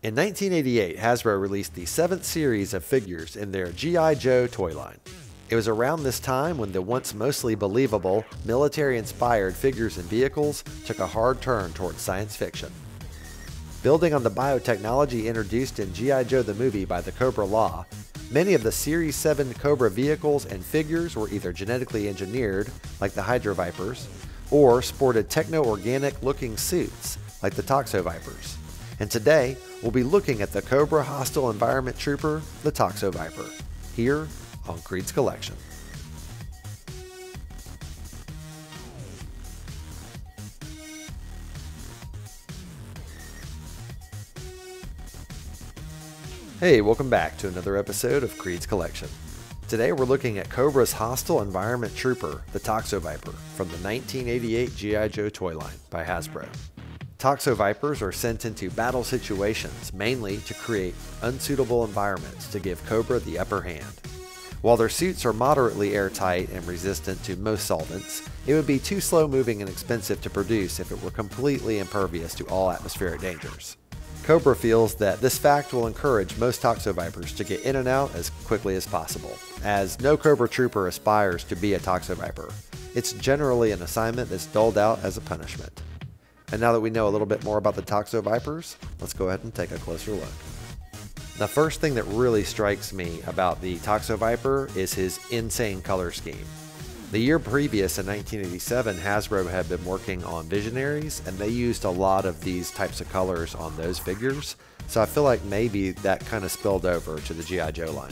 In 1988, Hasbro released the 7th series of figures in their G.I. Joe toy line. It was around this time when the once mostly believable, military-inspired figures and vehicles took a hard turn towards science fiction. Building on the biotechnology introduced in G.I. Joe the movie by the cobra-la, many of the Series 7 Cobra vehicles and figures were either genetically engineered, like the Hydro-Vipers, or sported techno-organic looking suits, like the Toxo-Vipers. And today, we'll be looking at the Cobra Hostile Environment Trooper, the Toxo-Viper, here on Creed's Collection. Hey, welcome back to another episode of Creed's Collection. Today we're looking at Cobra's Hostile Environment Trooper, the Toxo-Viper, from the 1988 G.I. Joe toy line by Hasbro. Toxo-Vipers are sent into battle situations mainly to create unsuitable environments to give Cobra the upper hand. While their suits are moderately airtight and resistant to most solvents, it would be too slow-moving and expensive to produce if it were completely impervious to all atmospheric dangers. Cobra feels that this fact will encourage most Toxo-Vipers to get in and out as quickly as possible, as no Cobra trooper aspires to be a Toxo-Viper. It's generally an assignment that's doled out as a punishment. And now that we know a little bit more about the Toxo-Vipers, let's go ahead and take a closer look. The first thing that really strikes me about the Toxo-Viper is his insane color scheme. The year previous, in 1987, Hasbro had been working on Visionaries, and they used a lot of these types of colors on those figures, so I feel like maybe that kind of spilled over to the G.I. Joe line.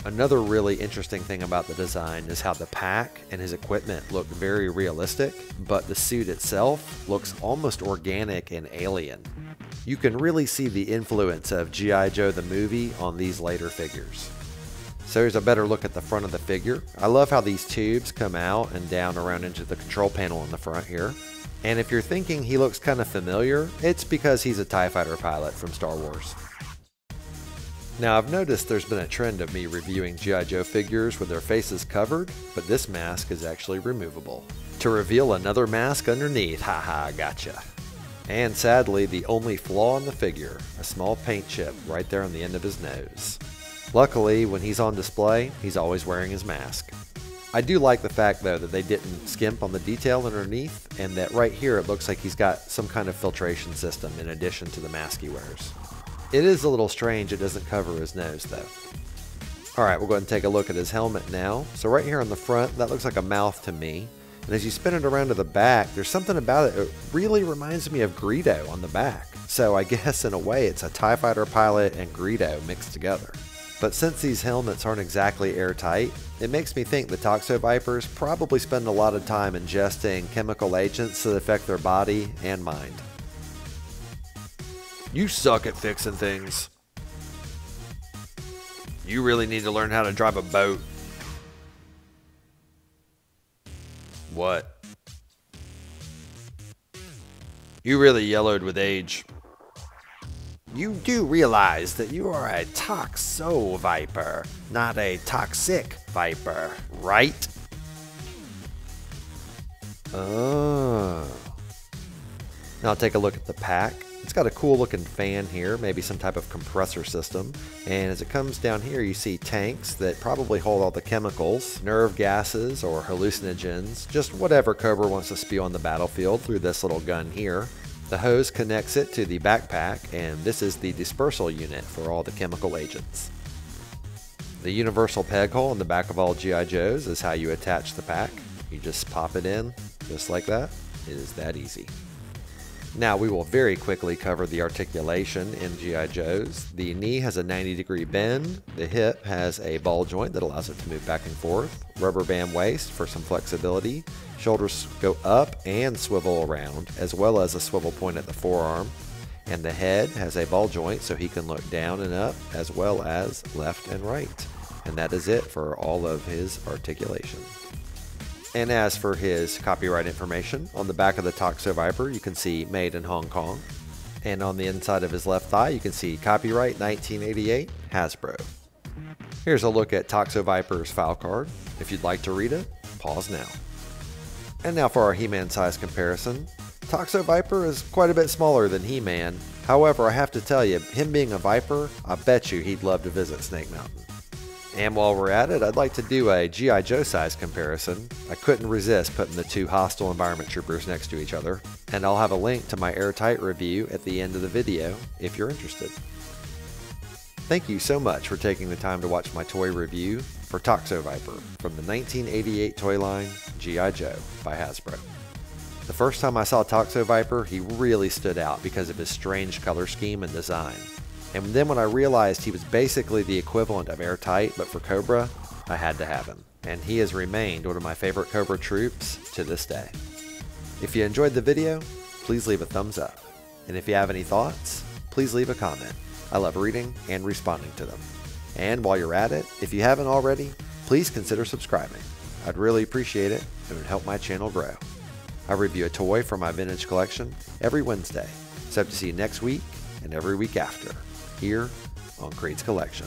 Another really interesting thing about the design is how the pack and his equipment look very realistic, but the suit itself looks almost organic and alien. You can really see the influence of G.I. Joe the movie on these later figures. So here's a better look at the front of the figure. I love how these tubes come out and down around into the control panel in the front here. And if you're thinking he looks kind of familiar, it's because he's a TIE fighter pilot from Star Wars. Now I've noticed there's been a trend of me reviewing G.I. Joe figures with their faces covered, but this mask is actually removable. To reveal another mask underneath, haha, gotcha. And sadly, the only flaw in the figure, a small paint chip right there on the end of his nose. Luckily, when he's on display, he's always wearing his mask. I do like the fact though that they didn't skimp on the detail underneath, and that right here it looks like he's got some kind of filtration system in addition to the mask he wears. It is a little strange it doesn't cover his nose though. Alright, we'll go ahead and take a look at his helmet now. So right here on the front, that looks like a mouth to me. And as you spin it around to the back, there's something about it that really reminds me of Greedo on the back. So I guess in a way it's a TIE fighter pilot and Greedo mixed together. But since these helmets aren't exactly airtight, it makes me think the Toxo-Vipers probably spend a lot of time ingesting chemical agents that affect their body and mind. You suck at fixing things. You really need to learn how to drive a boat. What? You really yellowed with age. You do realize that you are a Toxo-Viper, not a toxic viper, right? Oh. Now take a look at the pack. It's got a cool looking fan here, maybe some type of compressor system. And as it comes down here, you see tanks that probably hold all the chemicals, nerve gases, or hallucinogens, just whatever Cobra wants to spew on the battlefield through this little gun here. The hose connects it to the backpack, and this is the dispersal unit for all the chemical agents. The universal peg hole in the back of all G.I. Joes is how you attach the pack. You just pop it in, just like that. It is that easy. Now we will very quickly cover the articulation in G.I. Joes. The knee has a 90-degree bend, the hip has a ball joint that allows it to move back and forth, rubber band waist for some flexibility, shoulders go up and swivel around, as well as a swivel point at the forearm, and the head has a ball joint so he can look down and up, as well as left and right. And that is it for all of his articulation. And as for his copyright information, on the back of the Toxo-Viper you can see Made in Hong Kong. And on the inside of his left thigh you can see Copyright 1988 Hasbro. Here's a look at Toxo-Viper's file card. If you'd like to read it, pause now. And now for our He-Man size comparison. Toxo-Viper is quite a bit smaller than He-Man, However, I have to tell you, him being a Viper, I bet you he'd love to visit Snake Mountain. And while we're at it, I'd like to do a G.I. Joe size comparison. I couldn't resist putting the two hostile environment troopers next to each other, and I'll have a link to my airtight review at the end of the video if you're interested. Thank you so much for taking the time to watch my toy review for Toxo-Viper from the 1988 toy line G.I. Joe by Hasbro. The first time I saw Toxo-Viper, he really stood out because of his strange color scheme and design. And then when I realized he was basically the equivalent of Airtight, but for Cobra, I had to have him. And he has remained one of my favorite Cobra troops to this day. If you enjoyed the video, please leave a thumbs up. And if you have any thoughts, please leave a comment. I love reading and responding to them. And while you're at it, if you haven't already, please consider subscribing. I'd really appreciate it and it would help my channel grow. I review a toy from my vintage collection every Wednesday, so I hope to see you next week and every week after, here on Creed's Collection.